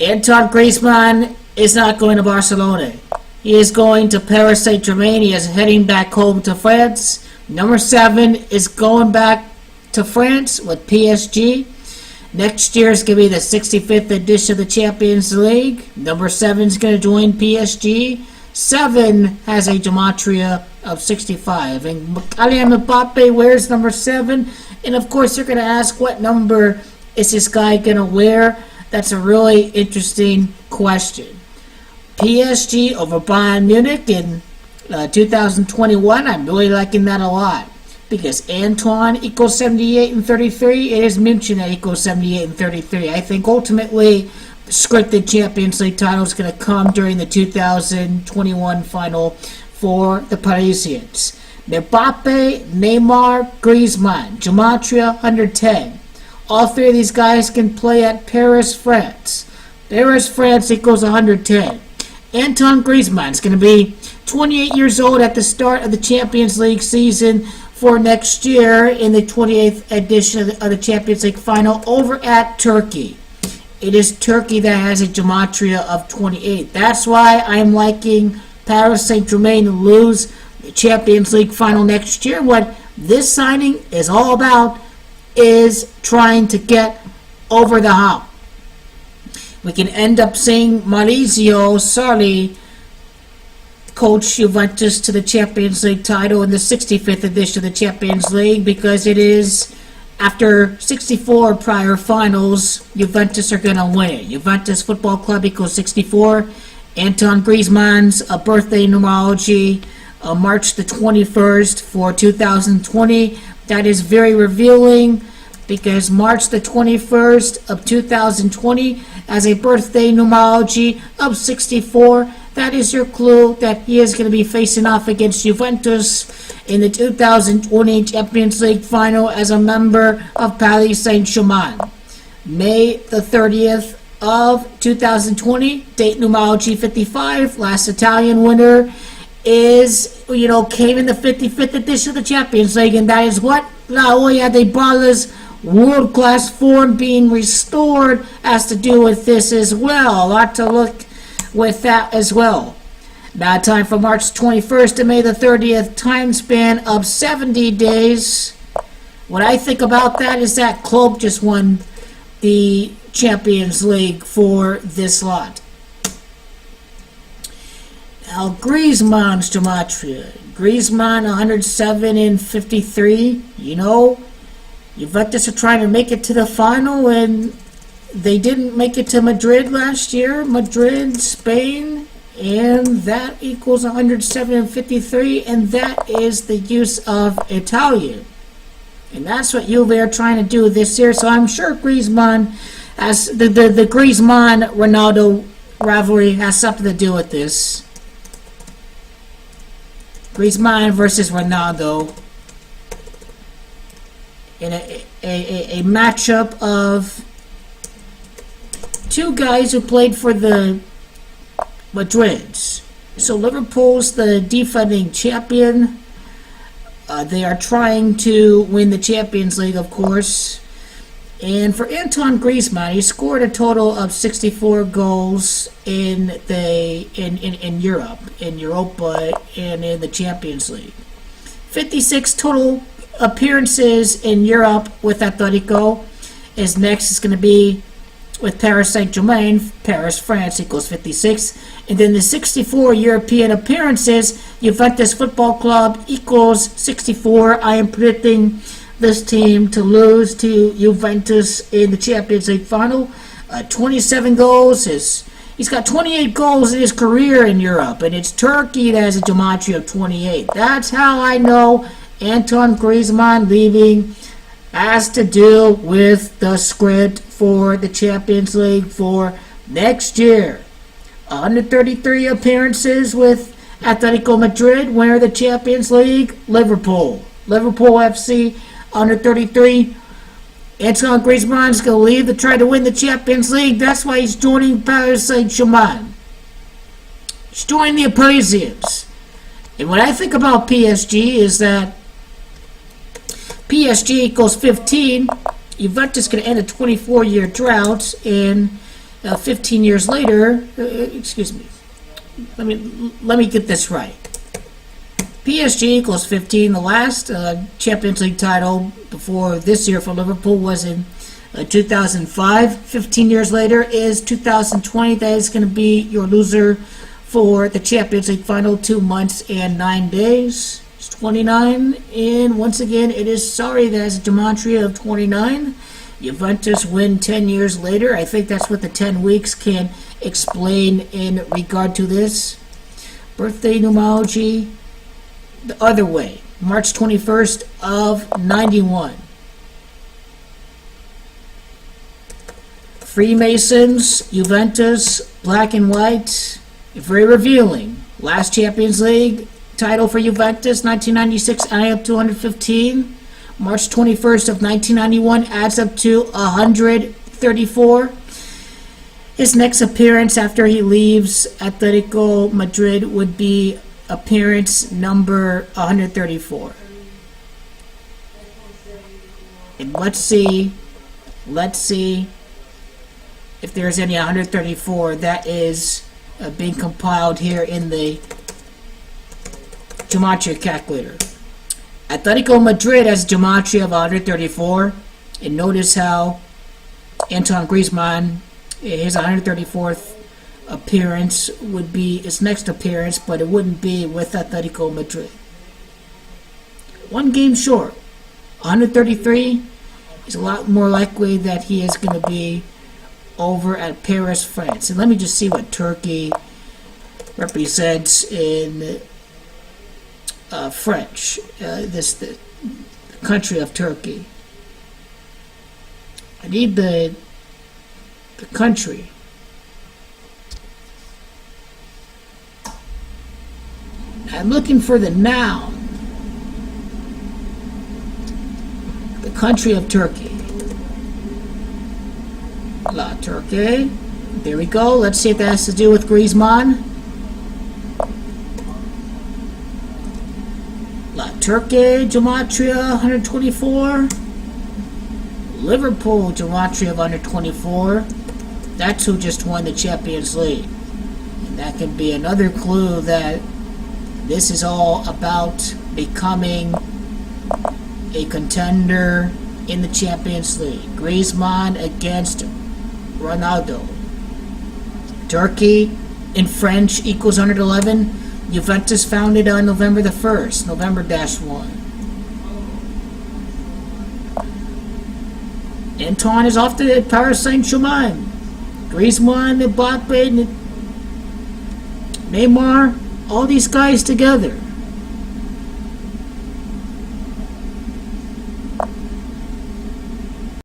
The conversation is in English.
Antoine Griezmann is not going to Barcelona. He is going to Paris Saint-Germain. He is heading back home to France. Number 7 is going back to France with PSG. Next year is going to be the 65th edition of the Champions League. Number 7 is going to join PSG. 7 has a gematria of 65. And Kylian Mbappe wears number 7. And of course, you're going to ask, what number is this guy going to wear? That's a really interesting question. PSG over Bayern Munich in 2021. I'm really liking that a lot. Because Antoine equals 78 and 33. It is München that equals 78 and 33. I think ultimately the scripted Champions League title is going to come during the 2021 final for the Parisians. Mbappe, Neymar, Griezmann. Gematria 110. All 3 of these guys can play at Paris, France. Paris, France equals 110. Antoine Griezmann is going to be 28 years old at the start of the Champions League season for next year in the 28th edition of the Champions League final over at Turkey. It is Turkey that has a gematria of 28. That's why I'm liking Paris Saint-Germain to lose the Champions League final next year. What this signing is all about is trying to get over the hump. We can end up seeing Maurizio Sarri coach Juventus to the Champions League title in the 65th edition of the Champions League, because it is, after 64 prior finals, Juventus are going to win. Juventus Football Club equals 64. Antoine Griezmann's birthday numerology, March the 21st for 2020. That is very revealing, because March the 21st of 2020 as a birthday numerology of 64. That is your clue that he is going to be facing off against Juventus in the 2020 Champions League final as a member of Paris Saint-Germain. May the 30th of 2020, date numerology 55, last Italian winner is, came in the 55th edition of the Champions League, and that is what? La Olla de Bala's world-class form being restored has to do with this as well. A lot to look with that as well. Now, time for March 21st to May the 30th, time span of 70 days. What I think about that is that Klopp just won the Champions League for this lot. Now, Griezmann's gematria. Griezmann 107 and 53. Juventus are trying to make it to the final, and they didn't make it to Madrid last year. Madrid, Spain, and that equals 107 and 53, and that is the use of Italian. And that's what Juve are trying to do this year, so I'm sure Griezmann has, the Griezmann-Ronaldo rivalry has something to do with this. Griezmann versus Ronaldo in a matchup of 2 guys who played for the Madrids. So Liverpool's the defending champion. They are trying to win the Champions League, of course. And for Antoine Griezmann, he scored a total of 64 goals in Europe, in Europa, and in the Champions League. 56 total appearances in Europe with Atletico. His next is going to be with Paris Saint-Germain. Paris, France equals 56. And then the 64 European appearances, Juventus Football Club equals 64. I am predicting this team to lose to Juventus in the Champions League final. 27 goals. He's got 28 goals in his career in Europe, and it's Turkey that has a gematria of 28. That's how I know Antoine Griezmann leaving has to do with the script for the Champions League for next year. 133 appearances with Atletico Madrid, winner of the Champions League. Liverpool FC, under 33. Antoine Griezmann is going to leave to try to win the Champions League. That's why he's joining Paris Saint-Germain. He's joining the Parisians. And what I think about PSG is that PSG equals 15. Juventus going to end a 24-year drought, and 15 years later, excuse me, let me get this right. PSG equals 15. The last Champions League title before this year for Liverpool was in 2005. 15 years later is 2020. That is going to be your loser for the Champions League final, 2 months and 9 days. It's 29. And once again, it is sorry that it's a gematria of 29. Juventus win 10 years later. I think that's what the 10 weeks can explain in regard to this. Birthday numerology, the other way. March 21st of 91. Freemasons, Juventus, black and white, very revealing. Last Champions League title for Juventus, 1996, adding up to 115. March 21st of 1991 adds up to 134. His next appearance after he leaves Atletico Madrid would be appearance number 134. And let's see if there's any 134 that is being compiled here in the gematria calculator. Atletico Madrid has a gematria of 134, and notice how Antoine Griezmann, his 134th appearance would be his next appearance, but it wouldn't be with Atletico Madrid. 1 game short. 133 is a lot more likely that he is going to be over at Paris, France. And let me just see what Turkey represents in French, the country of Turkey. I need the country. I'm looking for the noun. The country of Turkey. La Turkey. There we go. Let's see if that has to do with Griezmann. La Turkey, gematria 124. Liverpool, gematria of 124. That's who just won the Champions League. And that can be another clue that this is all about becoming a contender in the Champions League. Griezmann against Ronaldo. Turkey in French equals 111. Juventus founded on November the 1st, November-1. Antoine is off to Paris Saint-Germain. Griezmann, Mbappe, Neymar, all these guys together.